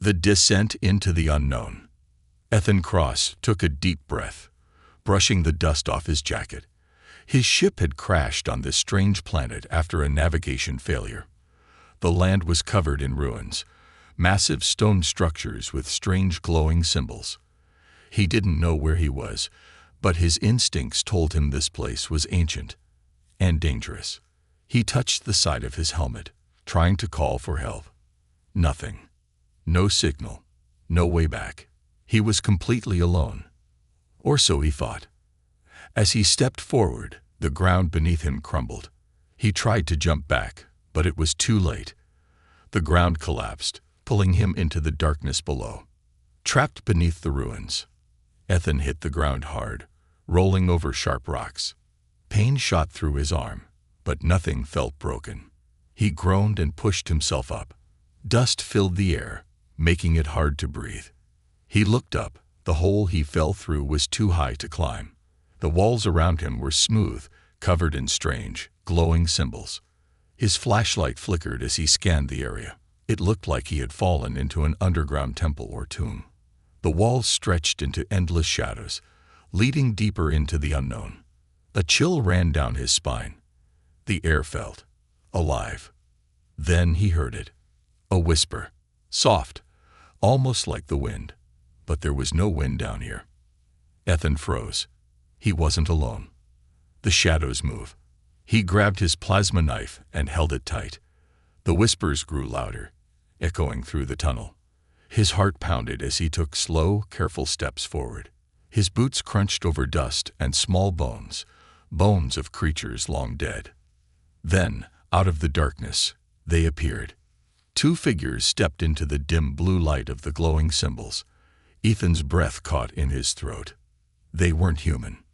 The descent into the unknown. Ethan Cross took a deep breath, brushing the dust off his jacket. His ship had crashed on this strange planet after a navigation failure. The land was covered in ruins, massive stone structures with strange glowing symbols. He didn't know where he was, but his instincts told him this place was ancient and dangerous. He touched the side of his helmet, trying to call for help. Nothing. No signal. No way back. He was completely alone. Or so he thought. As he stepped forward, the ground beneath him crumbled. He tried to jump back, but it was too late. The ground collapsed, pulling him into the darkness below. Trapped beneath the ruins, Ethan hit the ground hard, rolling over sharp rocks. Pain shot through his arm, but nothing felt broken. He groaned and pushed himself up. Dust filled the air, making it hard to breathe. He looked up. The hole he fell through was too high to climb. The walls around him were smooth, covered in strange, glowing symbols. His flashlight flickered as he scanned the area. It looked like he had fallen into an underground temple or tomb. The walls stretched into endless shadows, leading deeper into the unknown. A chill ran down his spine. The air felt alive. Then he heard it. A whisper. Soft, almost like the wind. But there was no wind down here. Ethan froze. He wasn't alone. The shadows moved. He grabbed his plasma knife and held it tight. The whispers grew louder, echoing through the tunnel. His heart pounded as he took slow, careful steps forward. His boots crunched over dust and small bones, bones of creatures long dead. Then, out of the darkness, they appeared. Two figures stepped into the dim blue light of the glowing symbols. Ethan's breath caught in his throat. They weren't human.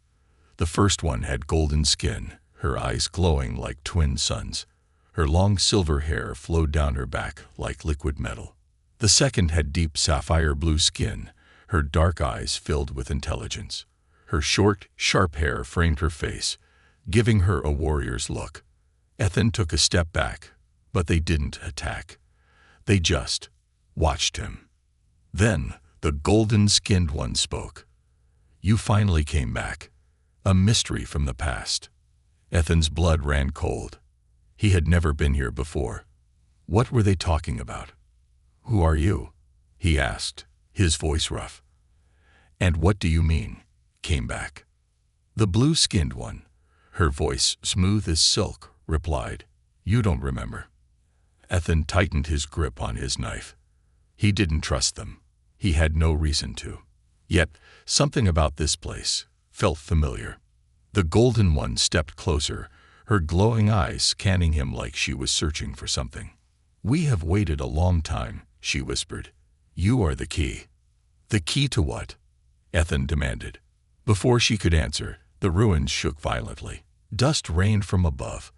The first one had golden skin, her eyes glowing like twin suns. Her long silver hair flowed down her back like liquid metal. The second had deep sapphire blue skin, her dark eyes filled with intelligence. Her short, sharp hair framed her face, giving her a warrior's look. Ethan took a step back, but they didn't attack. They just watched him. Then the golden-skinned one spoke. "You finally came back. A mystery from the past." Ethan's blood ran cold. He had never been here before. What were they talking about? "Who are you?" he asked, his voice rough. "And what do you mean, came back?" The blue-skinned one, her voice smooth as silk, replied, "You don't remember." Ethan tightened his grip on his knife. He didn't trust them. He had no reason to. Yet, something about this place felt familiar. The golden one stepped closer, her glowing eyes scanning him like she was searching for something. "We have waited a long time," she whispered. "You are the key." "The key to what?" Ethan demanded. Before she could answer, the ruins shook violently. Dust rained from above.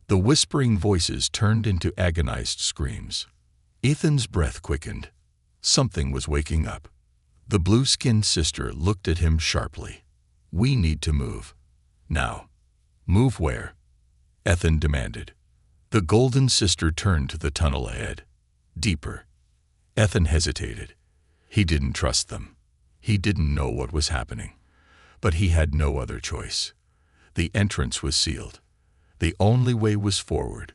The whispering voices turned into agonized screams. Ethan's breath quickened. Something was waking up. The blue-skinned sister looked at him sharply. "We need to move. Now." "Move where?" Ethan demanded. The golden sister turned to the tunnel ahead. Deeper. Ethan hesitated. He didn't trust them. He didn't know what was happening. But he had no other choice. The entrance was sealed. The only way was forward.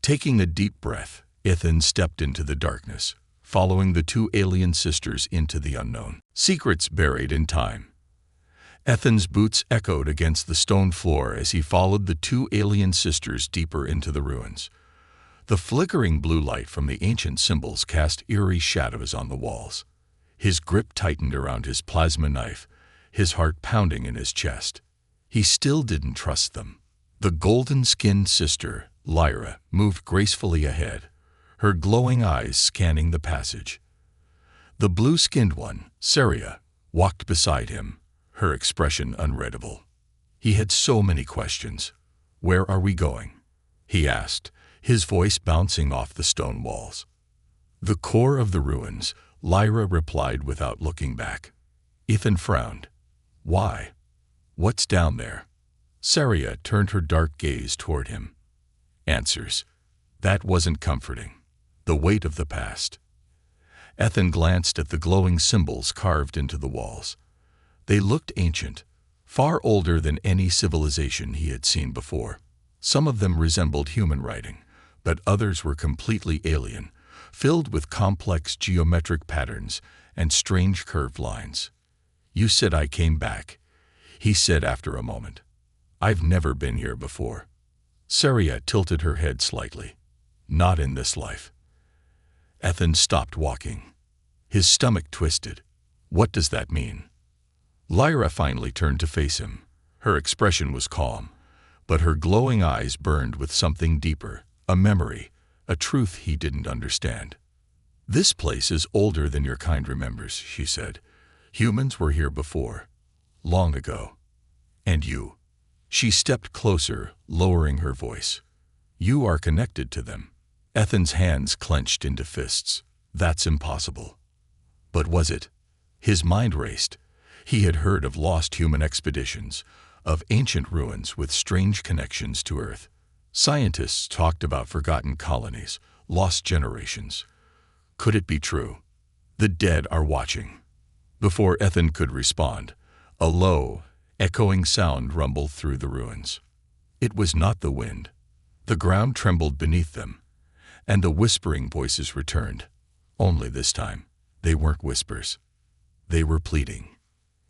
Taking a deep breath, Ethan stepped into the darkness, following the two alien sisters into the unknown. Secrets buried in time. Ethan's boots echoed against the stone floor as he followed the two alien sisters deeper into the ruins. The flickering blue light from the ancient symbols cast eerie shadows on the walls. His grip tightened around his plasma knife, his heart pounding in his chest. He still didn't trust them. The golden-skinned sister, Lyra, moved gracefully ahead, her glowing eyes scanning the passage. The blue-skinned one, Saria, walked beside him, her expression unreadable. He had so many questions. "Where are we going?" he asked, his voice bouncing off the stone walls. "The core of the ruins," Lyra replied without looking back. Ethan frowned. "Why? What's down there?" Saria turned her dark gaze toward him. "Answers." That wasn't comforting. The weight of the past. Ethan glanced at the glowing symbols carved into the walls. They looked ancient, far older than any civilization he had seen before. Some of them resembled human writing, but others were completely alien, filled with complex geometric patterns and strange curved lines. "You said I came back," he said after a moment. "I've never been here before." Saria tilted her head slightly. "Not in this life." Ethan stopped walking. His stomach twisted. "What does that mean?" Lyra finally turned to face him. Her expression was calm, but her glowing eyes burned with something deeper, a memory, a truth he didn't understand. "This place is older than your kind remembers," she said. "Humans were here before, long ago. And you." She stepped closer, lowering her voice. "You are connected to them." Ethan's hands clenched into fists. "That's impossible." But was it? His mind raced. He had heard of lost human expeditions, of ancient ruins with strange connections to Earth. Scientists talked about forgotten colonies, lost generations. Could it be true? The dead are watching. Before Ethan could respond, a low, echoing sound rumbled through the ruins. It was not the wind. The ground trembled beneath them, and the whispering voices returned. Only this time, they weren't whispers. They were pleading.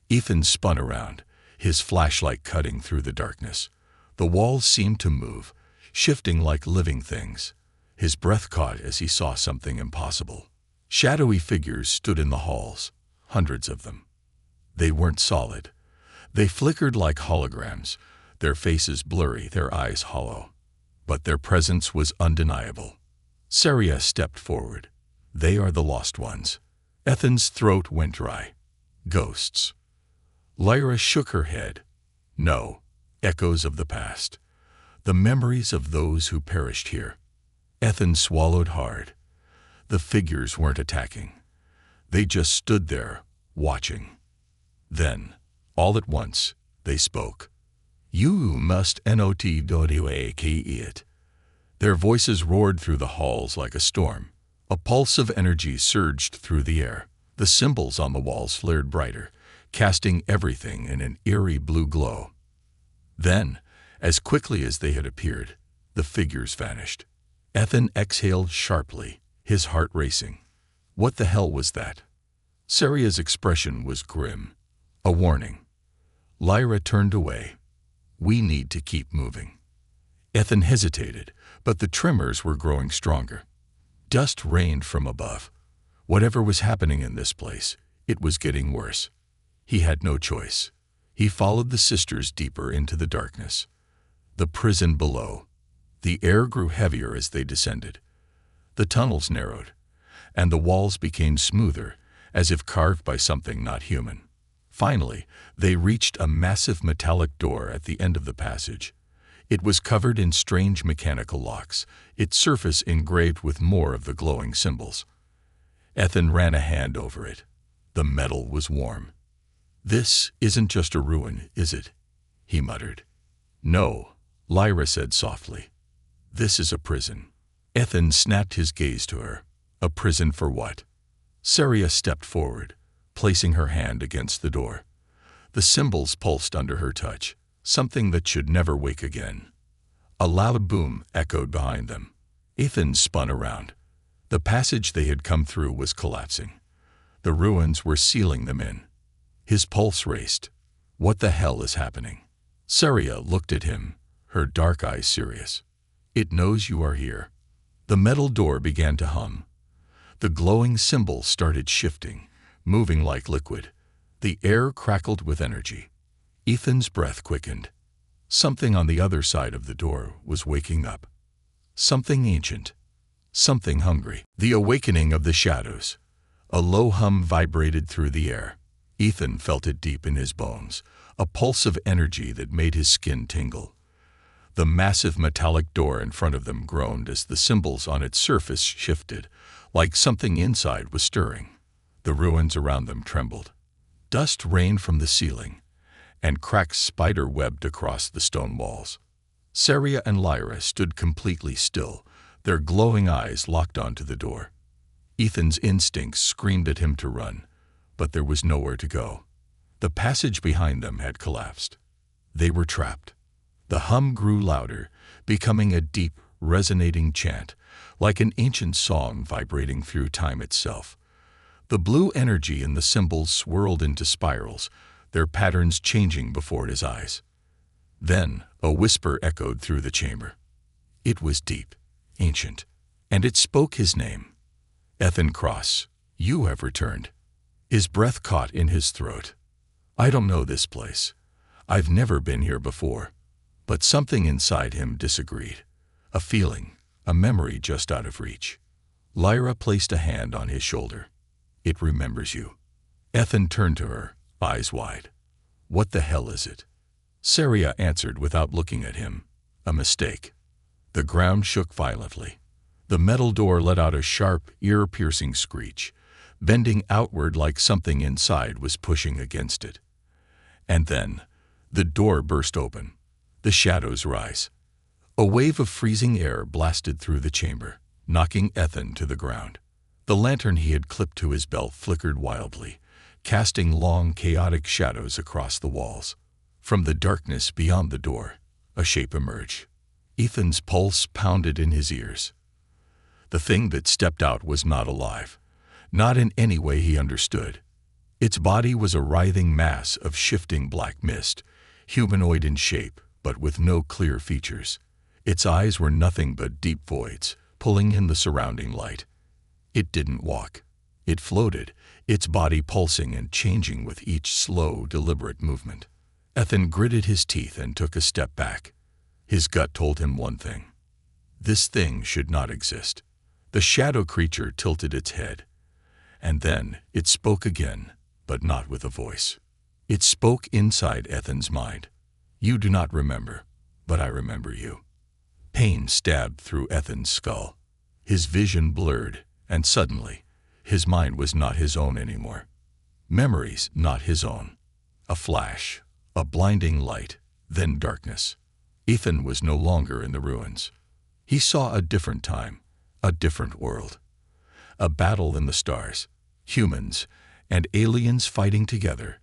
Ethan spun around, his flashlight cutting through the darkness. The walls seemed to move, shifting like living things. His breath caught as he saw something impossible. Shadowy figures stood in the halls, hundreds of them. They weren't solid. They flickered like holograms, their faces blurry, their eyes hollow. But their presence was undeniable. Saria stepped forward. "They are the lost ones." Ethan's throat went dry. "Ghosts." Lyra shook her head. "No, echoes of the past. The memories of those who perished here." Ethan swallowed hard. The figures weren't attacking. They just stood there, watching. Then, all at once, they spoke. "You must not wake it." Their voices roared through the halls like a storm. A pulse of energy surged through the air. The symbols on the walls flared brighter, casting everything in an eerie blue glow. Then, as quickly as they had appeared, the figures vanished. Ethan exhaled sharply, his heart racing. What the hell was that? Saria's expression was grim. A warning. Lyra turned away. "We need to keep moving." Ethan hesitated, but the tremors were growing stronger. Dust rained from above. Whatever was happening in this place, it was getting worse. He had no choice. He followed the sisters deeper into the darkness. The prison below. The air grew heavier as they descended. The tunnels narrowed, and the walls became smoother, as if carved by something not human. Finally, they reached a massive metallic door at the end of the passage. It was covered in strange mechanical locks, its surface engraved with more of the glowing symbols. Ethan ran a hand over it. The metal was warm. "This isn't just a ruin, is it?" he muttered. "No," Lyra said softly. "This is a prison." Ethan snapped his gaze to her. "A prison for what?" Saria stepped forward, placing her hand against the door. The symbols pulsed under her touch, something that should never wake again. A loud boom echoed behind them. Ethan spun around. The passage they had come through was collapsing. The ruins were sealing them in. His pulse raced. What the hell is happening? Saria looked at him, her dark eyes serious. "It knows you are here." The metal door began to hum. The glowing symbols started shifting, moving like liquid. The air crackled with energy. Ethan's breath quickened. Something on the other side of the door was waking up. Something ancient. Something hungry. The awakening of the shadows. A low hum vibrated through the air. Ethan felt it deep in his bones, a pulse of energy that made his skin tingle. The massive metallic door in front of them groaned as the symbols on its surface shifted, like something inside was stirring. The ruins around them trembled. Dust rained from the ceiling, and cracks spider-webbed across the stone walls. Saria and Lyra stood completely still, their glowing eyes locked onto the door. Ethan's instincts screamed at him to run, but there was nowhere to go. The passage behind them had collapsed. They were trapped. The hum grew louder, becoming a deep, resonating chant, like an ancient song vibrating through time itself. The blue energy in the symbols swirled into spirals, their patterns changing before his eyes. Then a whisper echoed through the chamber. It was deep, ancient, and it spoke his name. Ethan Cross, you have returned. His breath caught in his throat. I don't know this place. I've never been here before. But something inside him disagreed. A feeling, a memory just out of reach. Lyra placed a hand on his shoulder. It remembers you. Ethan turned to her, eyes wide. What the hell is it? Saria answered without looking at him. A mistake. The ground shook violently. The metal door let out a sharp, ear-piercing screech, bending outward like something inside was pushing against it. And then, the door burst open. The shadows rise. A wave of freezing air blasted through the chamber, knocking Ethan to the ground. The lantern he had clipped to his belt flickered wildly, casting long, chaotic shadows across the walls. From the darkness beyond the door, a shape emerged. Ethan's pulse pounded in his ears. The thing that stepped out was not alive, not in any way he understood. Its body was a writhing mass of shifting black mist, humanoid in shape, but with no clear features. Its eyes were nothing but deep voids, pulling in the surrounding light. It didn't walk. It floated, its body pulsing and changing with each slow, deliberate movement. Ethan gritted his teeth and took a step back. His gut told him one thing. This thing should not exist. The shadow creature tilted its head. And then it spoke again, but not with a voice. It spoke inside Ethan's mind. You do not remember, but I remember you. Pain stabbed through Ethan's skull. His vision blurred, and suddenly, his mind was not his own anymore. Memories not his own. A flash, a blinding light, then darkness. Ethan was no longer in the ruins. He saw a different time, a different world. A battle in the stars, humans and aliens fighting together,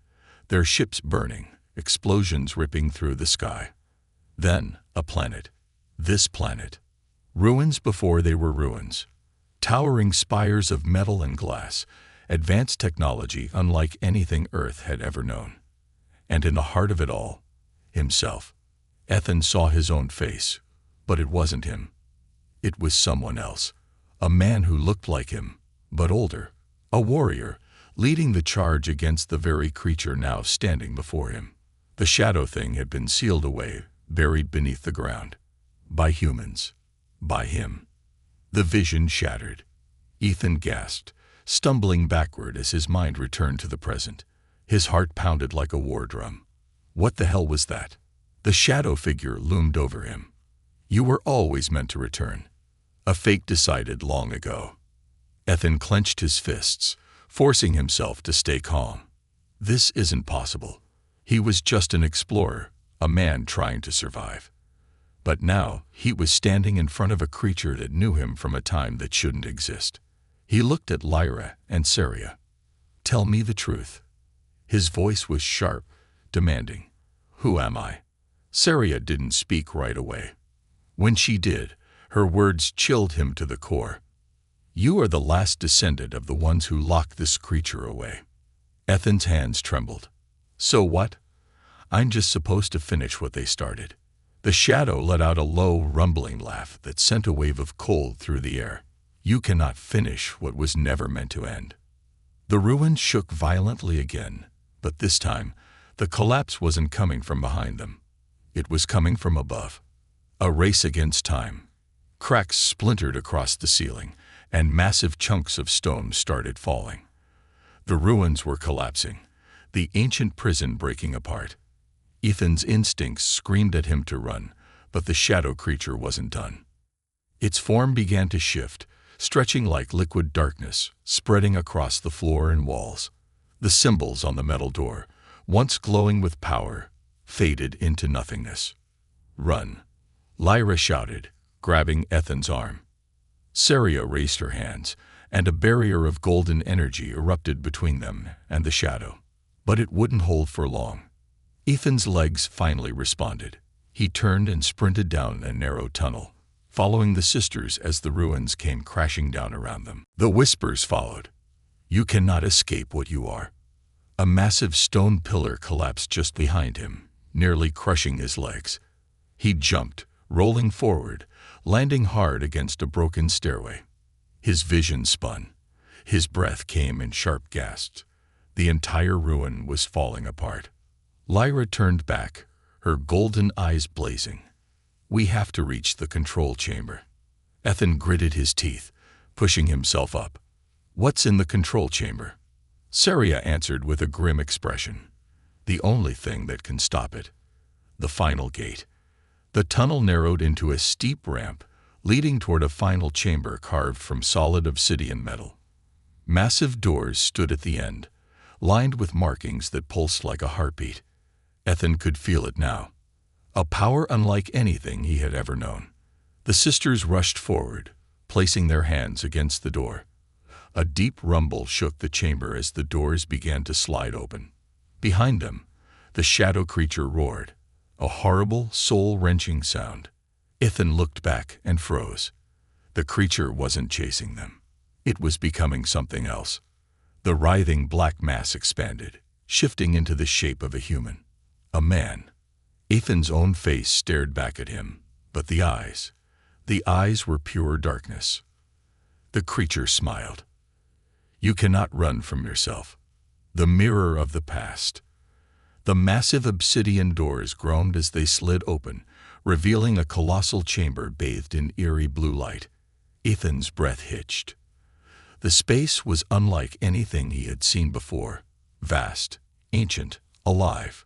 their ships burning, explosions ripping through the sky. Then a planet. This planet. Ruins before they were ruins. Towering spires of metal and glass, advanced technology unlike anything Earth had ever known. And in the heart of it all, himself. Ethan saw his own face, but it wasn't him. It was someone else. A man who looked like him, but older. A warrior, leading the charge against the very creature now standing before him. The shadow thing had been sealed away, buried beneath the ground. By humans. By him. The vision shattered. Ethan gasped, stumbling backward as his mind returned to the present. His heart pounded like a war drum. What the hell was that? The shadow figure loomed over him. You were always meant to return. A fate decided long ago. Ethan clenched his fists, forcing himself to stay calm. This isn't possible. He was just an explorer, a man trying to survive. But now he was standing in front of a creature that knew him from a time that shouldn't exist. He looked at Lyra and Saria. Tell me the truth. His voice was sharp, demanding. Who am I? Saria didn't speak right away. When she did, her words chilled him to the core. You are the last descendant of the ones who locked this creature away. Ethan's hands trembled. So what? I'm just supposed to finish what they started. The shadow let out a low, rumbling laugh that sent a wave of cold through the air. You cannot finish what was never meant to end. The ruins shook violently again, but this time, the collapse wasn't coming from behind them. It was coming from above. A race against time. Cracks splintered across the ceiling, and massive chunks of stone started falling. The ruins were collapsing, the ancient prison breaking apart. Ethan's instincts screamed at him to run, but the shadow creature wasn't done. Its form began to shift, stretching like liquid darkness, spreading across the floor and walls. The symbols on the metal door, once glowing with power, faded into nothingness. Run, Lyra shouted, grabbing Ethan's arm. Saria raised her hands, and a barrier of golden energy erupted between them and the shadow. But it wouldn't hold for long. Ethan's legs finally responded. He turned and sprinted down a narrow tunnel, following the sisters as the ruins came crashing down around them. The whispers followed. "You cannot escape what you are." A massive stone pillar collapsed just behind him, nearly crushing his legs. He jumped, rolling forward, landing hard against a broken stairway. His vision spun. His breath came in sharp gasps. The entire ruin was falling apart. Lyra turned back, her golden eyes blazing. "We have to reach the control chamber." Ethan gritted his teeth, pushing himself up. "What's in the control chamber?" Saria answered with a grim expression. "The only thing that can stop it. The final gate." The tunnel narrowed into a steep ramp, leading toward a final chamber carved from solid obsidian metal. Massive doors stood at the end, lined with markings that pulsed like a heartbeat. Ethan could feel it now. A power unlike anything he had ever known. The sisters rushed forward, placing their hands against the door. A deep rumble shook the chamber as the doors began to slide open. Behind them, the shadow creature roared, a horrible, soul-wrenching sound. Ethan looked back and froze. The creature wasn't chasing them. It was becoming something else. The writhing black mass expanded, shifting into the shape of a human. A man. Ethan's own face stared back at him, but the eyes were pure darkness. The creature smiled. "You cannot run from yourself. The mirror of the past." The massive obsidian doors groaned as they slid open, revealing a colossal chamber bathed in eerie blue light. Ethan's breath hitched. The space was unlike anything he had seen before. Vast, ancient, alive.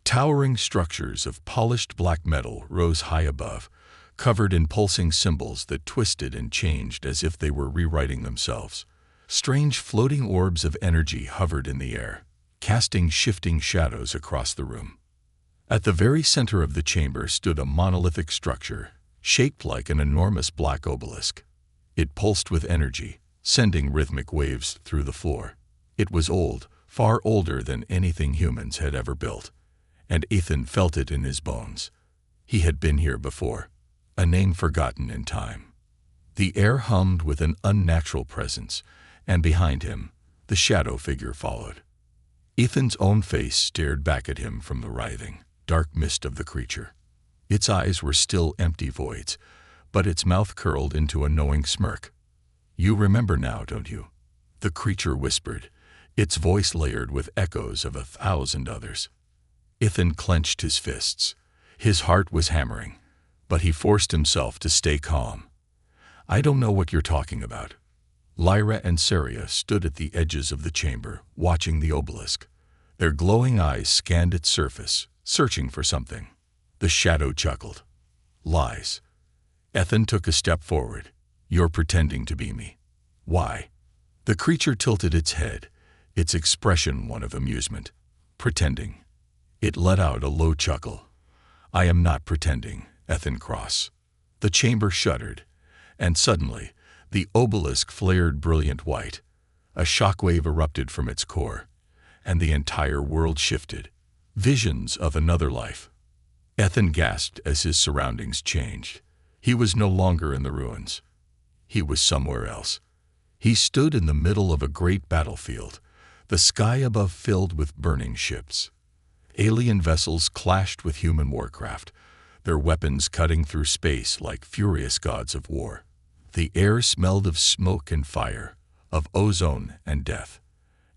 Towering structures of polished black metal rose high above, covered in pulsing symbols that twisted and changed as if they were rewriting themselves. Strange floating orbs of energy hovered in the air, casting shifting shadows across the room. At the very center of the chamber stood a monolithic structure, shaped like an enormous black obelisk. It pulsed with energy, sending rhythmic waves through the floor. It was old, far older than anything humans had ever built, and Ethan felt it in his bones. He had been here before, a name forgotten in time. The air hummed with an unnatural presence, and behind him, the shadow figure followed. Ethan's own face stared back at him from the writhing, dark mist of the creature. Its eyes were still empty voids, but its mouth curled into a knowing smirk. "You remember now, don't you?" The creature whispered, its voice layered with echoes of 1,000 others. Ethan clenched his fists. His heart was hammering, but he forced himself to stay calm. "I don't know what you're talking about." Lyra and Saria stood at the edges of the chamber, watching the obelisk. Their glowing eyes scanned its surface, searching for something. The shadow chuckled. "Lies." Ethan took a step forward. "You're pretending to be me." "Why?" The creature tilted its head, its expression one of amusement. "Pretending." It let out a low chuckle. "I am not pretending, Ethan Cross." The chamber shuddered, and suddenly, the obelisk flared brilliant white. A shockwave erupted from its core, and the entire world shifted. Visions of another life. Ethan gasped as his surroundings changed. He was no longer in the ruins. He was somewhere else. He stood in the middle of a great battlefield, the sky above filled with burning ships. Alien vessels clashed with human warcraft, their weapons cutting through space like furious gods of war. The air smelled of smoke and fire, of ozone and death.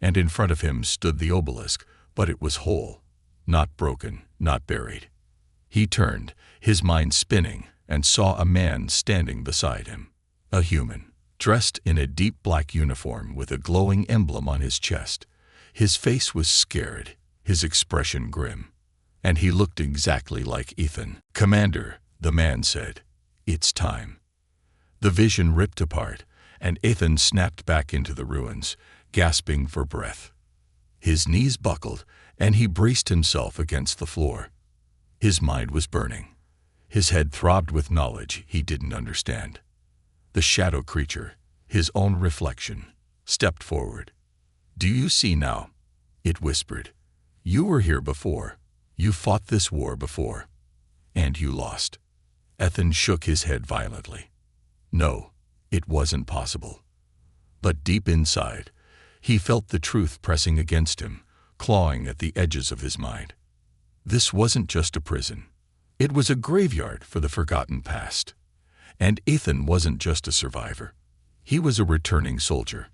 And in front of him stood the obelisk, but it was whole, not broken, not buried. He turned, his mind spinning, and saw a man standing beside him. A human, dressed in a deep black uniform with a glowing emblem on his chest. His face was scared, his expression grim. And he looked exactly like Ethan. "Commander," the man said, "it's time." The vision ripped apart, and Ethan snapped back into the ruins, gasping for breath. His knees buckled, and he braced himself against the floor. His mind was burning. His head throbbed with knowledge he didn't understand. The shadow creature, his own reflection, stepped forward. "Do you see now?" it whispered. "You were here before. You fought this war before. And you lost." Ethan shook his head violently. No, it wasn't possible. But deep inside, he felt the truth pressing against him, clawing at the edges of his mind. This wasn't just a prison. It was a graveyard for the forgotten past. And Ethan wasn't just a survivor. He was a returning soldier.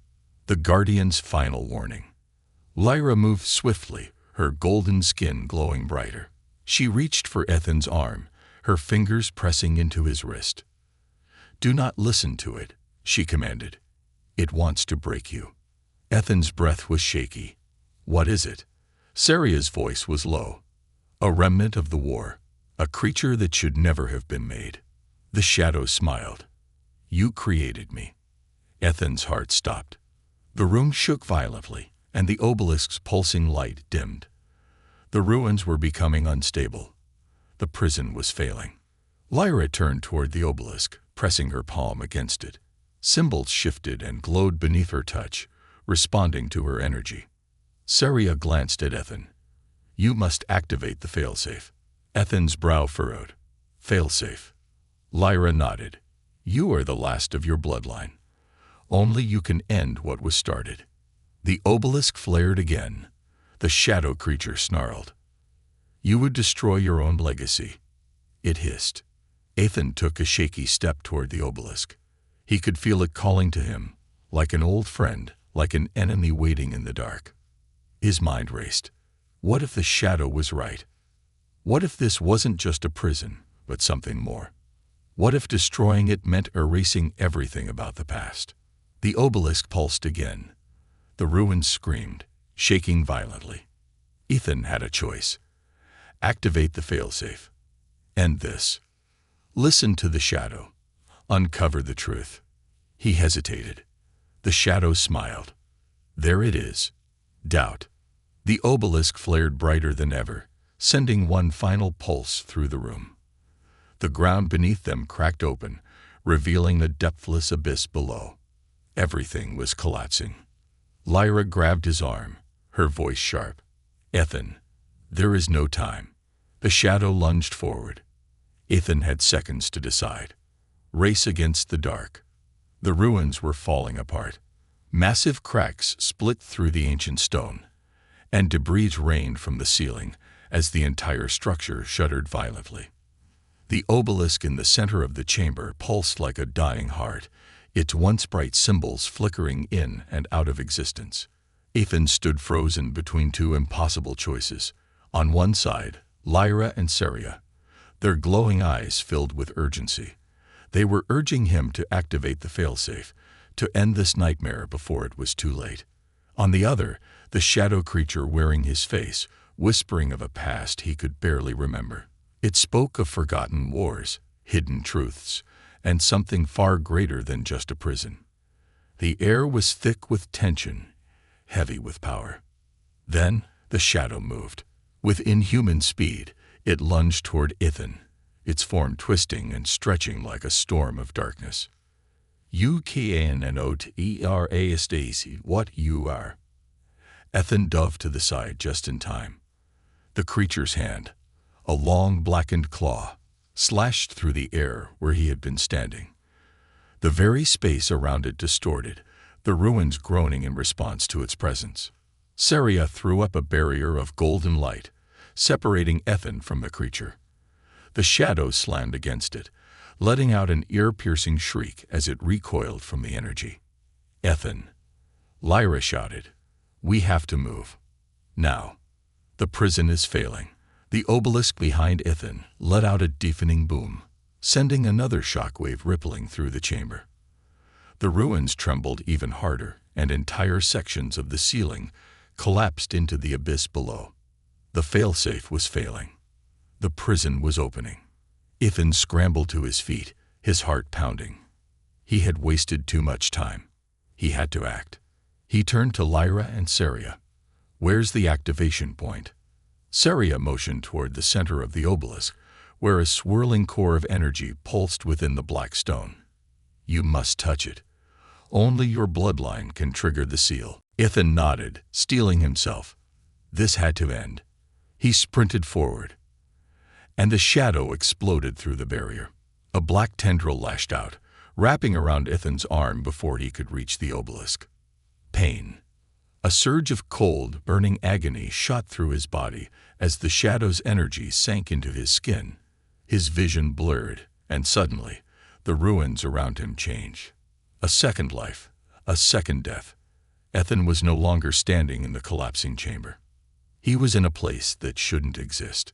The Guardian's final warning. Lyra moved swiftly, her golden skin glowing brighter. She reached for Ethan's arm, her fingers pressing into his wrist. "Do not listen to it," she commanded. "It wants to break you." Ethan's breath was shaky. "What is it?" Saria's voice was low. "A remnant of the war, a creature that should never have been made." The shadow smiled. "You created me." Ethan's heart stopped. The room shook violently, and the obelisk's pulsing light dimmed. The ruins were becoming unstable. The prison was failing. Lyra turned toward the obelisk, pressing her palm against it. Symbols shifted and glowed beneath her touch, responding to her energy. Saria glanced at Ethan. "You must activate the failsafe." Ethan's brow furrowed. "Failsafe." Lyra nodded. "You are the last of your bloodline. Only you can end what was started." The obelisk flared again. The shadow creature snarled. "You would destroy your own legacy," it hissed. Ethan took a shaky step toward the obelisk. He could feel it calling to him, like an old friend, like an enemy waiting in the dark. His mind raced. What if the shadow was right? What if this wasn't just a prison, but something more? What if destroying it meant erasing everything about the past? The obelisk pulsed again. The ruins screamed, shaking violently. Ethan had a choice. Activate the failsafe. End this. Listen to the shadow. Uncover the truth. He hesitated. The shadow smiled. There it is. Doubt. The obelisk flared brighter than ever, sending one final pulse through the room. The ground beneath them cracked open, revealing the depthless abyss below. Everything was collapsing. Lyra grabbed his arm, her voice sharp. "Ethan, there is no time." The shadow lunged forward. Ethan had seconds to decide. Race against the dark. The ruins were falling apart. Massive cracks split through the ancient stone, and debris rained from the ceiling as the entire structure shuddered violently. The obelisk in the center of the chamber pulsed like a dying heart, its once bright symbols flickering in and out of existence. Ethan stood frozen between two impossible choices. On one side, Lyra and Saria, their glowing eyes filled with urgency. They were urging him to activate the failsafe, to end this nightmare before it was too late. On the other, the shadow creature wearing his face, whispering of a past he could barely remember. It spoke of forgotten wars, hidden truths, and something far greater than just a prison. The air was thick with tension, heavy with power. Then the shadow moved. With inhuman speed, it lunged toward Ethan, its form twisting and stretching like a storm of darkness. "You cannot erase what you are." Ethan dove to the side just in time. The creature's hand, a long blackened claw, slashed through the air where he had been standing. The very space around it distorted, the ruins groaning in response to its presence. Saria threw up a barrier of golden light, separating Ethan from the creature. The shadow slammed against it, letting out an ear-piercing shriek as it recoiled from the energy. "Ethan," Lyra shouted, "we have to move. Now. The prison is failing." The obelisk behind Ethan let out a deafening boom, sending another shockwave rippling through the chamber. The ruins trembled even harder, and entire sections of the ceiling collapsed into the abyss below. The failsafe was failing. The prison was opening. Ethan scrambled to his feet, his heart pounding. He had wasted too much time. He had to act. He turned to Lyra and Saria. "Where's the activation point?" Saria motioned toward the center of the obelisk, where a swirling core of energy pulsed within the black stone. "You must touch it. Only your bloodline can trigger the seal. Ethan nodded, steeling himself. This had to end. He sprinted forward, and the shadow exploded through the barrier. A black tendril lashed out, wrapping around Ethan's arm before he could reach the obelisk. Pain. A surge of cold, burning agony shot through his body as the shadow's energy sank into his skin. His vision blurred, and suddenly, the ruins around him changed. A second life, a second death. Ethan was no longer standing in the collapsing chamber. He was in a place that shouldn't exist.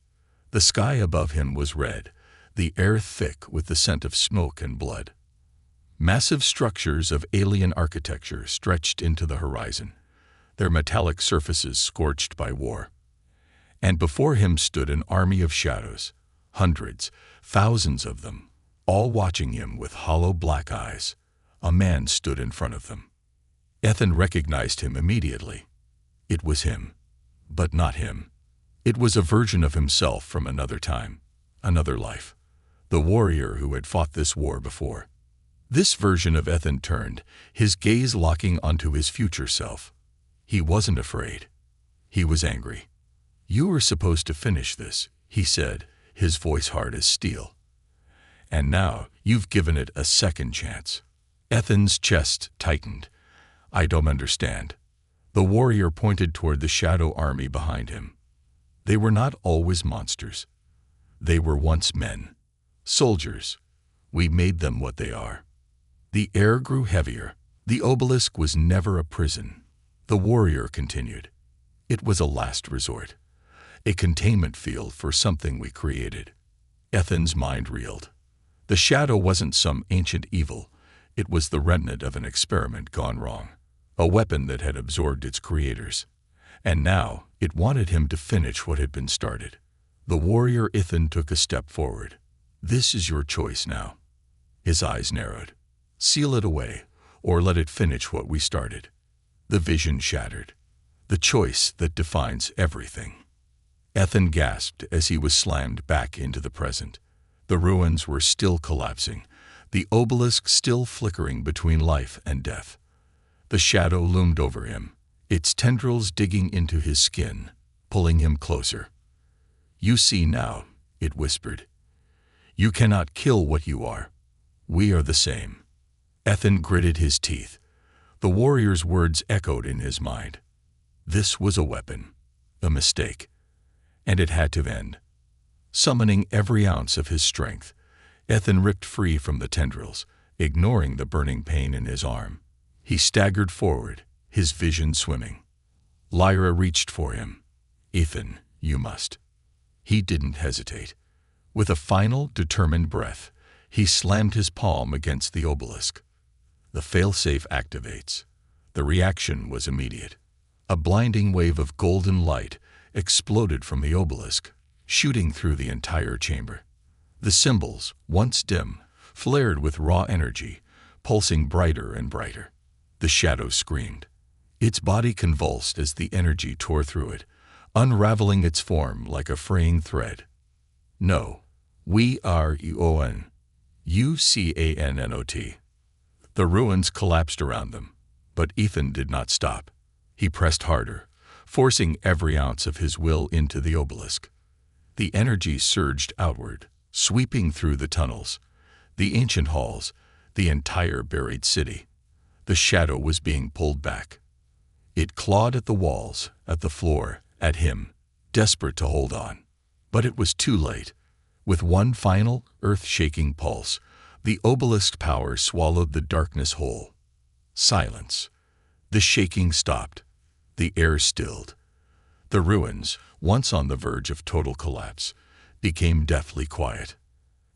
The sky above him was red, the air thick with the scent of smoke and blood. Massive structures of alien architecture stretched into the horizon, their metallic surfaces scorched by war. And before him stood an army of shadows, hundreds, thousands of them, all watching him with hollow black eyes. A man stood in front of them. Ethan recognized him immediately. It was him, but not him. It was a version of himself from another time, another life, the warrior who had fought this war before. This version of Ethan turned, his gaze locking onto his future self. He wasn't afraid. He was angry. "You were supposed to finish this," he said, his voice hard as steel. "And now you've given it a second chance." Ethan's chest tightened. "I don't understand." The warrior pointed toward the shadow army behind him. They were not always monsters. They were once men. Soldiers. We made them what they are. The air grew heavier. The obelisk was never a prison. The warrior continued. It was a last resort. A containment field for something we created. Ethan's mind reeled. The shadow wasn't some ancient evil. It was the remnant of an experiment gone wrong. A weapon that had absorbed its creators. And now, it wanted him to finish what had been started. The warrior Ethan took a step forward. "This is your choice now." His eyes narrowed. "Seal it away, or let it finish what we started." The vision shattered. The choice that defines everything. Ethan gasped as he was slammed back into the present. The ruins were still collapsing, the obelisk still flickering between life and death. The shadow loomed over him, its tendrils digging into his skin, pulling him closer. "You see now," it whispered. "You cannot kill what you are. We are the same." Ethan gritted his teeth. The warrior's words echoed in his mind. This was a weapon, a mistake, and it had to end. Summoning every ounce of his strength, Ethan ripped free from the tendrils, ignoring the burning pain in his arm. He staggered forward, his vision swimming. Lyra reached for him. "Ethan, you must." He didn't hesitate. With a final, determined breath, he slammed his palm against the obelisk. The failsafe activates. The reaction was immediate. A blinding wave of golden light exploded from the obelisk, shooting through the entire chamber. The symbols, once dim, flared with raw energy, pulsing brighter and brighter. The shadow screamed. Its body convulsed as the energy tore through it, unraveling its form like a fraying thread. "No, we are UON. UCANNOT." The ruins collapsed around them, but Ethan did not stop. He pressed harder, forcing every ounce of his will into the obelisk. The energy surged outward, sweeping through the tunnels, the ancient halls, the entire buried city. The shadow was being pulled back. It clawed at the walls, at the floor, at him, desperate to hold on. But it was too late. With one final, earth-shaking pulse, the obelisk power swallowed the darkness whole. Silence. The shaking stopped. The air stilled. The ruins, once on the verge of total collapse, became deathly quiet.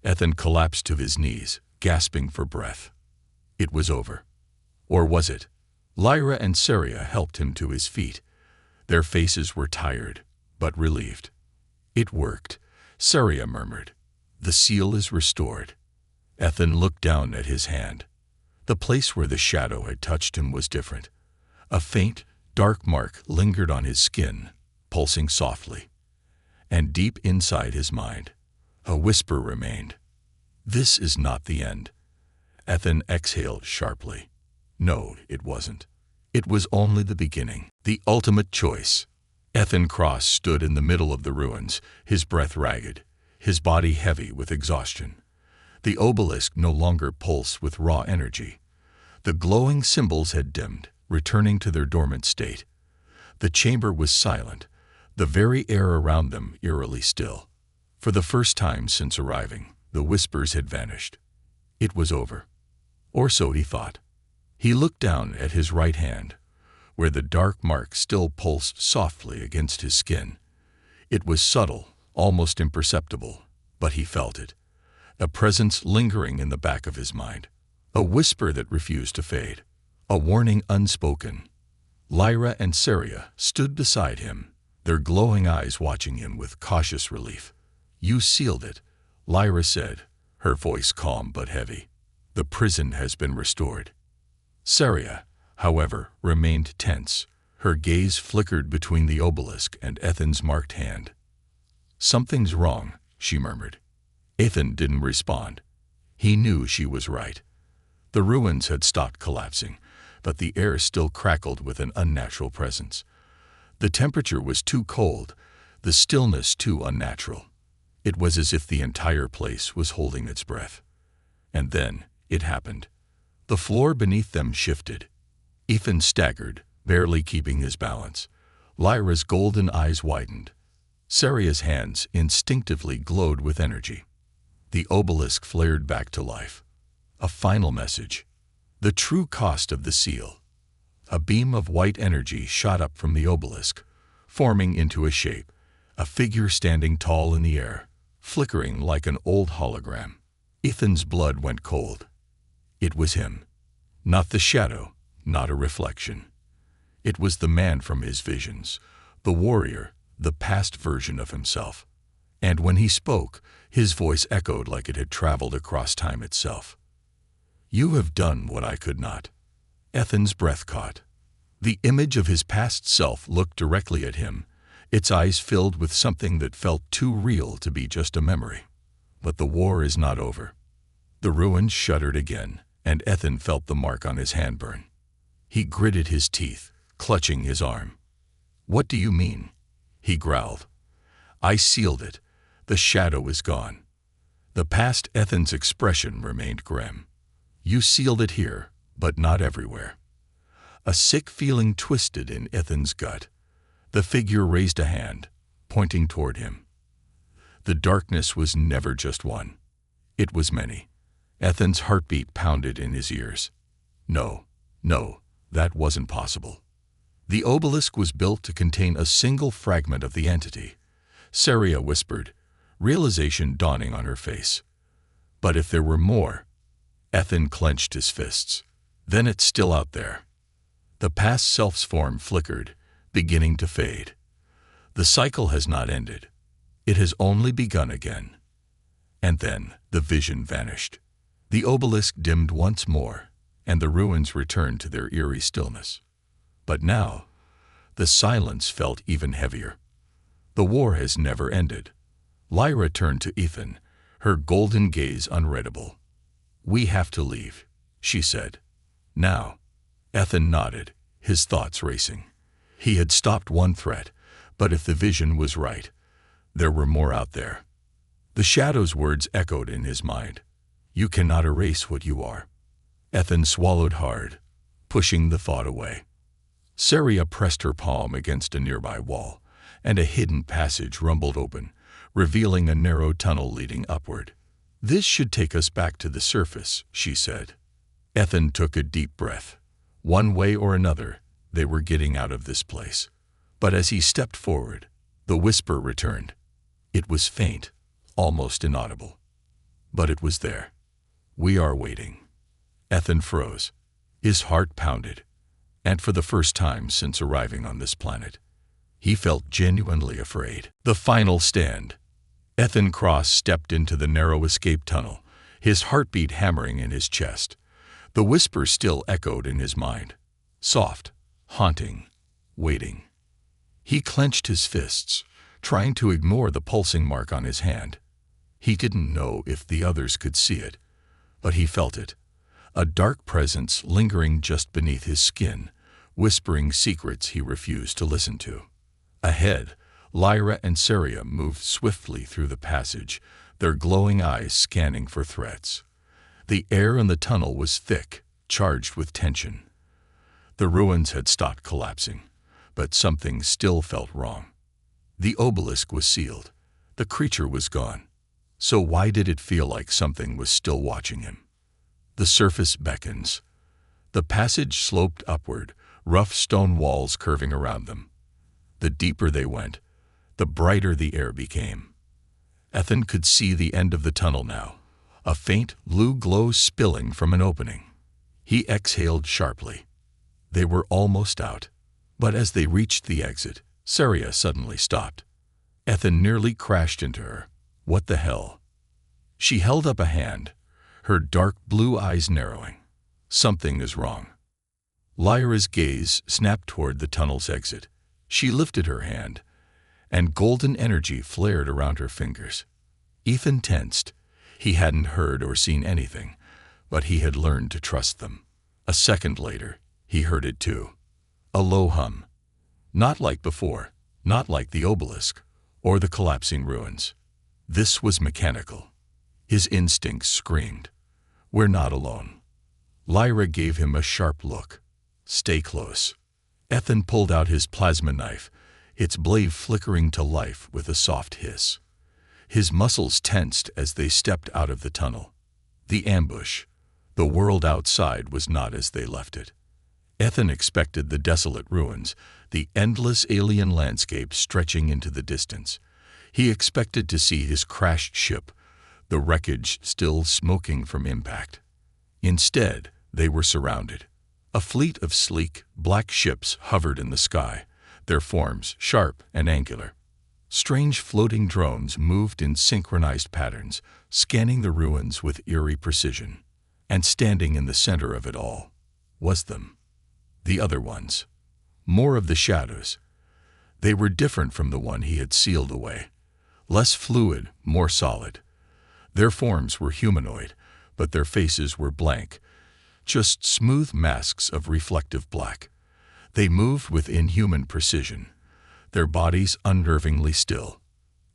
Ethan collapsed to his knees, gasping for breath. It was over. Or was it? Lyra and Saria helped him to his feet. Their faces were tired, but relieved. "It worked," Saria murmured. "The seal is restored." Ethan looked down at his hand. The place where the shadow had touched him was different. A faint, dark mark lingered on his skin, pulsing softly. And deep inside his mind, a whisper remained. "This is not the end." Ethan exhaled sharply. No, it wasn't. It was only the beginning, the ultimate choice. Ethan Cross stood in the middle of the ruins, his breath ragged, his body heavy with exhaustion. The obelisk no longer pulsed with raw energy. The glowing symbols had dimmed, returning to their dormant state. The chamber was silent, the very air around them eerily still. For the first time since arriving, the whispers had vanished. It was over. Or so he thought. He looked down at his right hand, where the dark mark still pulsed softly against his skin. It was subtle, almost imperceptible, but he felt it. A presence lingering in the back of his mind. A whisper that refused to fade. A warning unspoken. Lyra and Saria stood beside him, their glowing eyes watching him with cautious relief. "You sealed it," Lyra said, her voice calm but heavy. "The prison has been restored." Saria, however, remained tense. Her gaze flickered between the obelisk and Ethan's marked hand. "Something's wrong," she murmured. Ethan didn't respond. He knew she was right. The ruins had stopped collapsing, but the air still crackled with an unnatural presence. The temperature was too cold, the stillness too unnatural. It was as if the entire place was holding its breath. And then it happened. The floor beneath them shifted. Ethan staggered, barely keeping his balance. Lyra's golden eyes widened. Saria's hands instinctively glowed with energy. The obelisk flared back to life. A final message. The true cost of the seal. A beam of white energy shot up from the obelisk, forming into a shape, a figure standing tall in the air, flickering like an old hologram. Ethan's blood went cold. It was him. Not the shadow, not a reflection. It was the man from his visions, the warrior, the past version of himself. And when he spoke, his voice echoed like it had traveled across time itself. "You have done what I could not." Ethan's breath caught. The image of his past self looked directly at him, its eyes filled with something that felt too real to be just a memory. But the war is not over. The ruins shuddered again, and Ethan felt the mark on his hand burn. He gritted his teeth, clutching his arm. "What do you mean?" he growled. "I sealed it. The shadow is gone." The past Ethan's expression remained grim. "You sealed it here, but not everywhere." A sick feeling twisted in Ethan's gut. The figure raised a hand, pointing toward him. The darkness was never just one. It was many. Ethan's heartbeat pounded in his ears. No, that wasn't possible. The obelisk was built to contain a single fragment of the entity. Saria whispered, realization dawning on her face. But if there were more... Ethan clenched his fists. "Then it's still out there." The past self's form flickered, beginning to fade. The cycle has not ended. It has only begun again. And then the vision vanished. The obelisk dimmed once more, and the ruins returned to their eerie stillness. But now, the silence felt even heavier. The war has never ended. Lyra turned to Ethan, her golden gaze unreadable. "We have to leave," she said. "Now." Ethan nodded, his thoughts racing. He had stopped one threat, but if the vision was right, there were more out there. The shadow's words echoed in his mind. "You cannot erase what you are." Ethan swallowed hard, pushing the thought away. Saria pressed her palm against a nearby wall, and a hidden passage rumbled open, revealing a narrow tunnel leading upward. "This should take us back to the surface," she said. Ethan took a deep breath. One way or another, they were getting out of this place. But as he stepped forward, the whisper returned. It was faint, almost inaudible. But it was there. "We are waiting." Ethan froze. His heart pounded. And for the first time since arriving on this planet, he felt genuinely afraid. The final stand. Ethan Cross stepped into the narrow escape tunnel, his heartbeat hammering in his chest. The whisper still echoed in his mind. Soft, haunting, waiting. He clenched his fists, trying to ignore the pulsing mark on his hand. He didn't know if the others could see it, but he felt it. a dark presence lingering just beneath his skin, whispering secrets he refused to listen to. Ahead, Lyra and Saria moved swiftly through the passage, their glowing eyes scanning for threats. The air in the tunnel was thick, charged with tension. The ruins had stopped collapsing, but something still felt wrong. The obelisk was sealed. The creature was gone. So why did it feel like something was still watching him? The surface beckons. The passage sloped upward, rough stone walls curving around them. The deeper they went, the brighter the air became. Ethan could see the end of the tunnel now, a faint blue glow spilling from an opening. He exhaled sharply. They were almost out, but as they reached the exit, Saria suddenly stopped. Ethan nearly crashed into her. What the hell? She held up a hand, her dark blue eyes narrowing. Something is wrong. Lyra's gaze snapped toward the tunnel's exit. She lifted her hand, and golden energy flared around her fingers. Ethan tensed. He hadn't heard or seen anything, but he had learned to trust them. A second later, he heard it too. A low hum. Not like before, not like the obelisk or the collapsing ruins. This was mechanical. His instincts screamed, "We're not alone." Lyra gave him a sharp look. "Stay close." Ethan pulled out his plasma knife, its blade flickering to life with a soft hiss. His muscles tensed as they stepped out of the tunnel. The ambush, the world outside, was not as they left it. Ethan expected the desolate ruins, the endless alien landscape stretching into the distance. He expected to see his crashed ship, the wreckage still smoking from impact. Instead, they were surrounded. A fleet of sleek, black ships hovered in the sky, their forms sharp and angular. Strange floating drones moved in synchronized patterns, scanning the ruins with eerie precision. And standing in the center of it all was them. The other ones. More of the shadows. They were different from the one he had sealed away. Less fluid, more solid. Their forms were humanoid, but their faces were blank, just smooth masks of reflective black. They moved with inhuman precision, their bodies unnervingly still,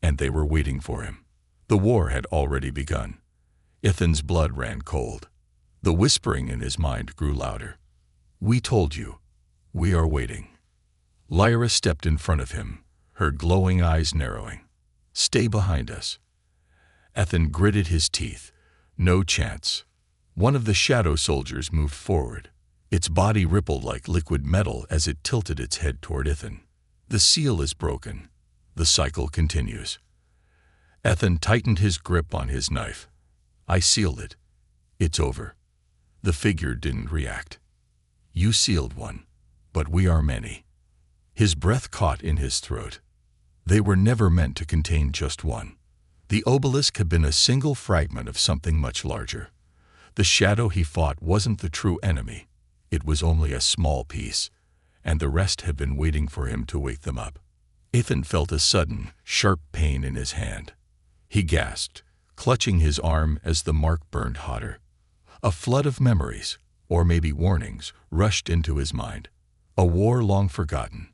and they were waiting for him. The war had already begun. Ethan's blood ran cold. The whispering in his mind grew louder. "We told you. We are waiting." Lyra stepped in front of him, her glowing eyes narrowing. "Stay behind us." Ethan gritted his teeth. No chance. One of the shadow soldiers moved forward. Its body rippled like liquid metal as it tilted its head toward Ethan. "The seal is broken." The cycle continues. Ethan tightened his grip on his knife. "I sealed it. It's over." The figure didn't react. "You sealed one, but we are many." His breath caught in his throat. They were never meant to contain just one. The obelisk had been a single fragment of something much larger. The shadow he fought wasn't the true enemy. It was only a small piece, and the rest had been waiting for him to wake them up. Ethan felt a sudden, sharp pain in his hand. He gasped, clutching his arm as the mark burned hotter. A flood of memories, or maybe warnings, rushed into his mind. A war long forgotten.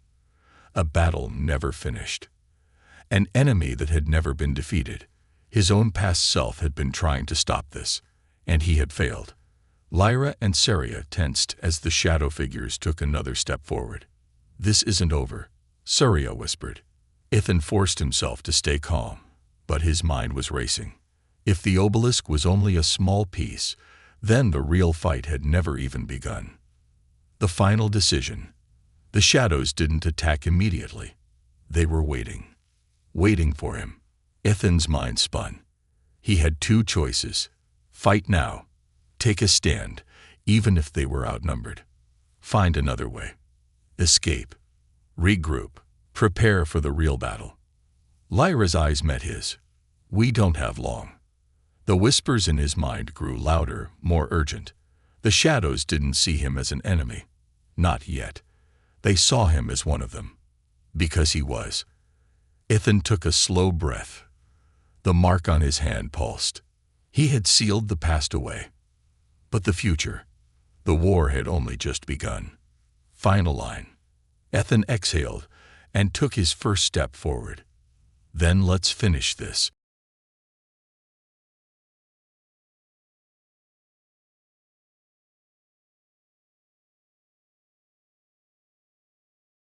A battle never finished. An enemy that had never been defeated. His own past self had been trying to stop this, and he had failed. Lyra and Saria tensed as the shadow figures took another step forward. "This isn't over," Saria whispered. Ethan forced himself to stay calm, but his mind was racing. If the obelisk was only a small piece, then the real fight had never even begun. The final decision. The shadows didn't attack immediately. They were waiting. Waiting for him. Ethan's mind spun. He had two choices. Fight now. Take a stand, even if they were outnumbered. Find another way. Escape. Regroup. Prepare for the real battle. Lyra's eyes met his. "We don't have long." The whispers in his mind grew louder, more urgent. The shadows didn't see him as an enemy. Not yet. They saw him as one of them. Because he was. Ethan took a slow breath. The mark on his hand pulsed. He had sealed the past away. But the future? The war had only just begun. Final line. Ethan exhaled and took his first step forward. Then let's finish this,